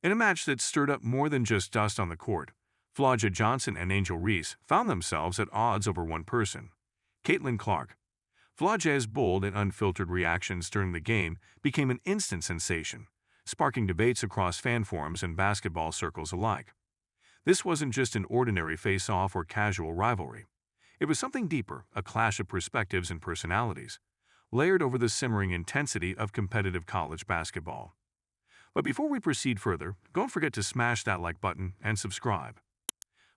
In a match that stirred up more than just dust on the court, Flau'jae Johnson and Angel Reese found themselves at odds over one person, Caitlin Clark. Flau'jae's bold and unfiltered reactions during the game became an instant sensation, sparking debates across fan forums and basketball circles alike. This wasn't just an ordinary face-off or casual rivalry. It was something deeper, a clash of perspectives and personalities, layered over the simmering intensity of competitive college basketball. But before we proceed further, don't forget to smash that like button and subscribe.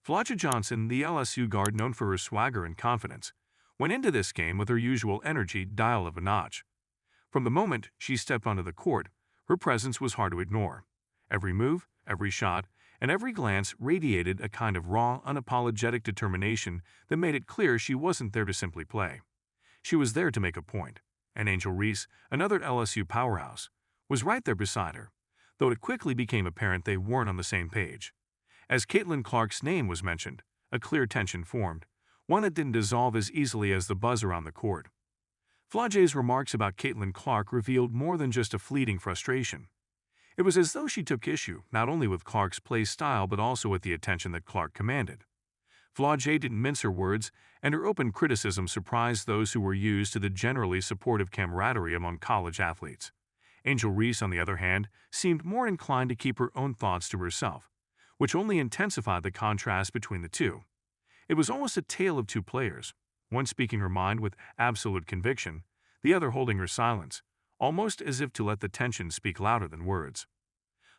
Flau'jae Johnson, the LSU guard known for her swagger and confidence, went into this game with her usual energy dialed up a notch. From the moment she stepped onto the court, her presence was hard to ignore. Every move, every shot, and every glance radiated a kind of raw, unapologetic determination that made it clear she wasn't there to simply play. She was there to make a point, and Angel Reese, another LSU powerhouse, was right there beside her, though it quickly became apparent they weren't on the same page. As Caitlin Clark's name was mentioned, a clear tension formed, one that didn't dissolve as easily as the buzz around the court. Flau'jae's remarks about Caitlin Clark revealed more than just a fleeting frustration. It was as though she took issue not only with Clark's play style but also with the attention that Clark commanded. Flau'jae didn't mince her words, and her open criticism surprised those who were used to the generally supportive camaraderie among college athletes. Angel Reese, on the other hand, seemed more inclined to keep her own thoughts to herself, which only intensified the contrast between the two. It was almost a tale of two players, one speaking her mind with absolute conviction, the other holding her silence, almost as if to let the tension speak louder than words.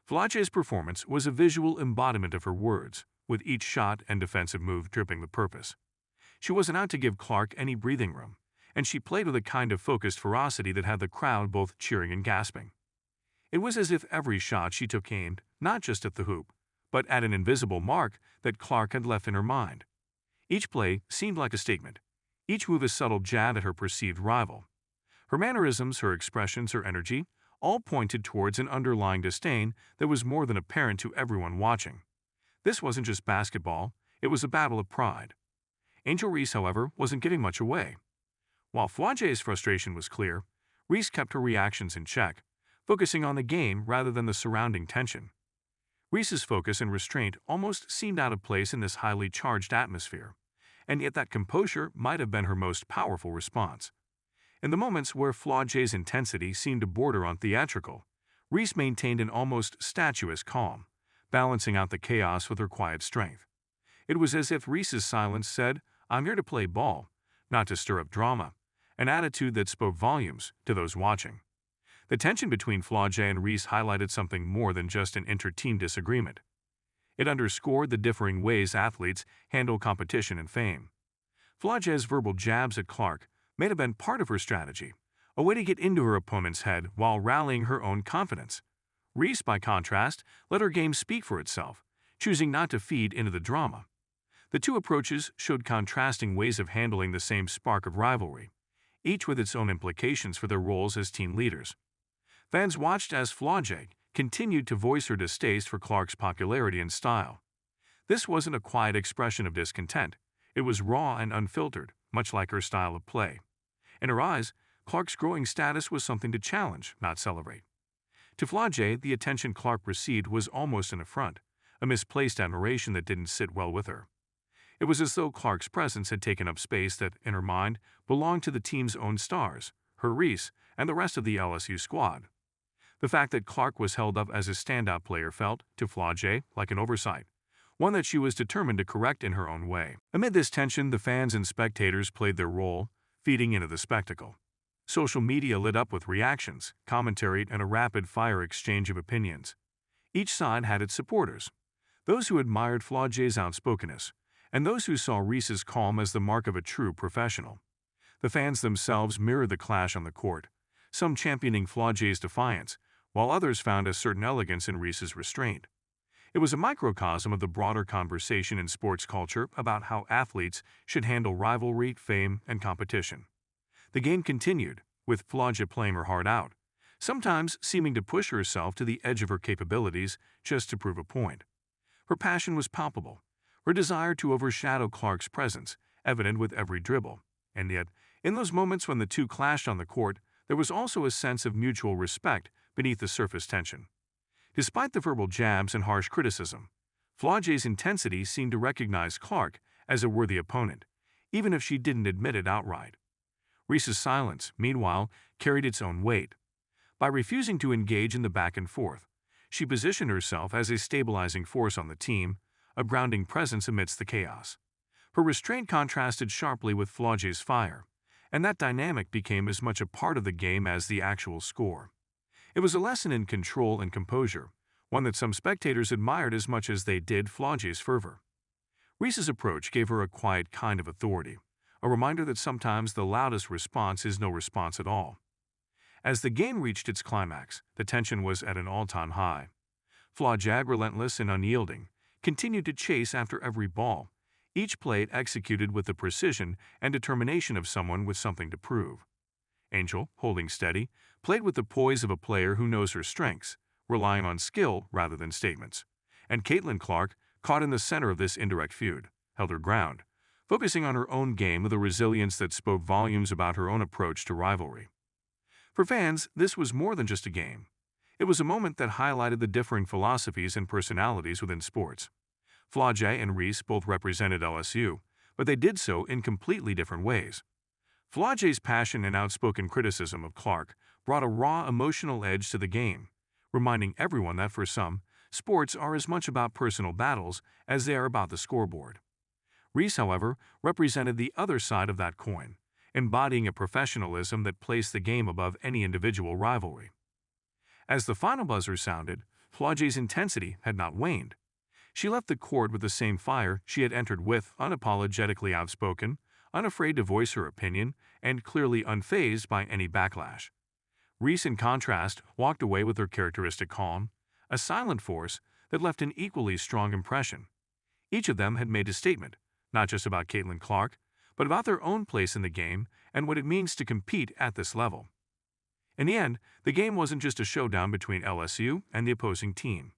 Flau'jae's performance was a visual embodiment of her words, with each shot and defensive move dripping with purpose. She wasn't out to give Clark any breathing room, and she played with a kind of focused ferocity that had the crowd both cheering and gasping. It was as if every shot she took aimed not just at the hoop, but at an invisible mark that Clark had left in her mind. Each play seemed like a statement, each move a subtle jab at her perceived rival. Her mannerisms, her expressions, her energy, all pointed towards an underlying disdain that was more than apparent to everyone watching. This wasn't just basketball, it was a battle of pride. Angel Reese, however, wasn't giving much away. While Flau'jae's frustration was clear, Reese kept her reactions in check, focusing on the game rather than the surrounding tension. Reese's focus and restraint almost seemed out of place in this highly charged atmosphere, and yet that composure might have been her most powerful response. In the moments where Flau'jae's intensity seemed to border on theatrical, Reese maintained an almost statuesque calm, balancing out the chaos with her quiet strength. It was as if Reese's silence said, "I'm here to play ball, not to stir up drama," an attitude that spoke volumes to those watching. The tension between Flau'jae and Reese highlighted something more than just an inter-team disagreement. It underscored the differing ways athletes handle competition and fame. Flau'jae's verbal jabs at Clark may have been part of her strategy, a way to get into her opponent's head while rallying her own confidence. Reese, by contrast, let her game speak for itself, choosing not to feed into the drama. The two approaches showed contrasting ways of handling the same spark of rivalry, each with its own implications for their roles as team leaders. Fans watched as Flau'jae continued to voice her distaste for Clark's popularity and style. This wasn't a quiet expression of discontent, it was raw and unfiltered, much like her style of play. In her eyes, Clark's growing status was something to challenge, not celebrate. To Flau'jae, the attention Clark received was almost an affront, a misplaced admiration that didn't sit well with her. It was as though Clark's presence had taken up space that, in her mind, belonged to the team's own stars, her Reese, and the rest of the LSU squad. The fact that Clark was held up as a standout player felt, to Flau'jae, like an oversight, one that she was determined to correct in her own way. Amid this tension, the fans and spectators played their role, feeding into the spectacle. Social media lit up with reactions, commentary, and a rapid-fire exchange of opinions. Each side had its supporters, those who admired Flau'jae's outspokenness, and those who saw Reese's calm as the mark of a true professional. The fans themselves mirrored the clash on the court, some championing Flau'jae's defiance, while others found a certain elegance in Reese's restraint. It was a microcosm of the broader conversation in sports culture about how athletes should handle rivalry, fame, and competition. The game continued, with Flau'jae playing her heart out, sometimes seeming to push herself to the edge of her capabilities just to prove a point. Her passion was palpable, her desire to overshadow Clark's presence evident with every dribble, and yet, in those moments when the two clashed on the court, there was also a sense of mutual respect beneath the surface tension. Despite the verbal jabs and harsh criticism, Flau'jae's intensity seemed to recognize Clark as a worthy opponent, even if she didn't admit it outright. Reese's silence, meanwhile, carried its own weight. By refusing to engage in the back and forth, she positioned herself as a stabilizing force on the team, a grounding presence amidst the chaos. Her restraint contrasted sharply with Flau'jae's fire, and that dynamic became as much a part of the game as the actual score. It was a lesson in control and composure, one that some spectators admired as much as they did Flau'jae's fervor. Reese's approach gave her a quiet kind of authority, a reminder that sometimes the loudest response is no response at all. As the game reached its climax, the tension was at an all-time high. Flau'jae, relentless and unyielding, continued to chase after every ball, each play executed with the precision and determination of someone with something to prove. Angel, holding steady, played with the poise of a player who knows her strengths, relying on skill rather than statements. And Caitlin Clark, caught in the center of this indirect feud, held her ground, focusing on her own game with a resilience that spoke volumes about her own approach to rivalry. For fans, this was more than just a game. It was a moment that highlighted the differing philosophies and personalities within sports. Flau'jae and Reese both represented LSU, but they did so in completely different ways. Flau'jae's passion and outspoken criticism of Clark brought a raw emotional edge to the game, reminding everyone that for some, sports are as much about personal battles as they are about the scoreboard. Reese, however, represented the other side of that coin, embodying a professionalism that placed the game above any individual rivalry. As the final buzzer sounded, Flau'jae's intensity had not waned. She left the court with the same fire she had entered with, unapologetically outspoken, unafraid to voice her opinion, and clearly unfazed by any backlash. Reese, in contrast, walked away with her characteristic calm, a silent force that left an equally strong impression. Each of them had made a statement, not just about Caitlin Clark, but about their own place in the game and what it means to compete at this level. In the end, the game wasn't just a showdown between LSU and the opposing team.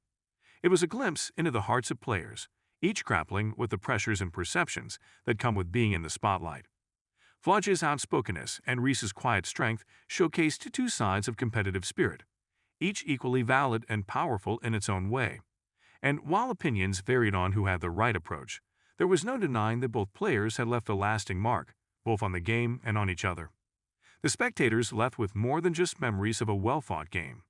It was a glimpse into the hearts of players, each grappling with the pressures and perceptions that come with being in the spotlight. Flau'jae's outspokenness and Reese's quiet strength showcased two sides of competitive spirit, each equally valid and powerful in its own way. And while opinions varied on who had the right approach, there was no denying that both players had left a lasting mark, both on the game and on each other. The spectators left with more than just memories of a well-fought game.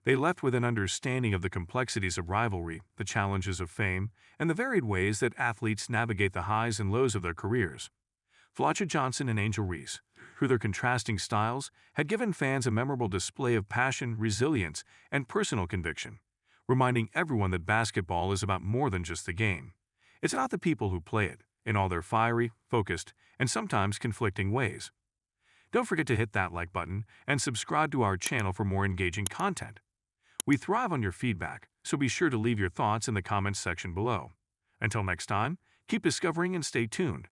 They left with an understanding of the complexities of rivalry, the challenges of fame, and the varied ways that athletes navigate the highs and lows of their careers. Flau'jae Johnson and Angel Reese, through their contrasting styles, had given fans a memorable display of passion, resilience, and personal conviction, reminding everyone that basketball is about more than just the game. It's about the people who play it, in all their fiery, focused, and sometimes conflicting ways. Don't forget to hit that like button and subscribe to our channel for more engaging content. We thrive on your feedback, so be sure to leave your thoughts in the comments section below. Until next time, keep discovering and stay tuned.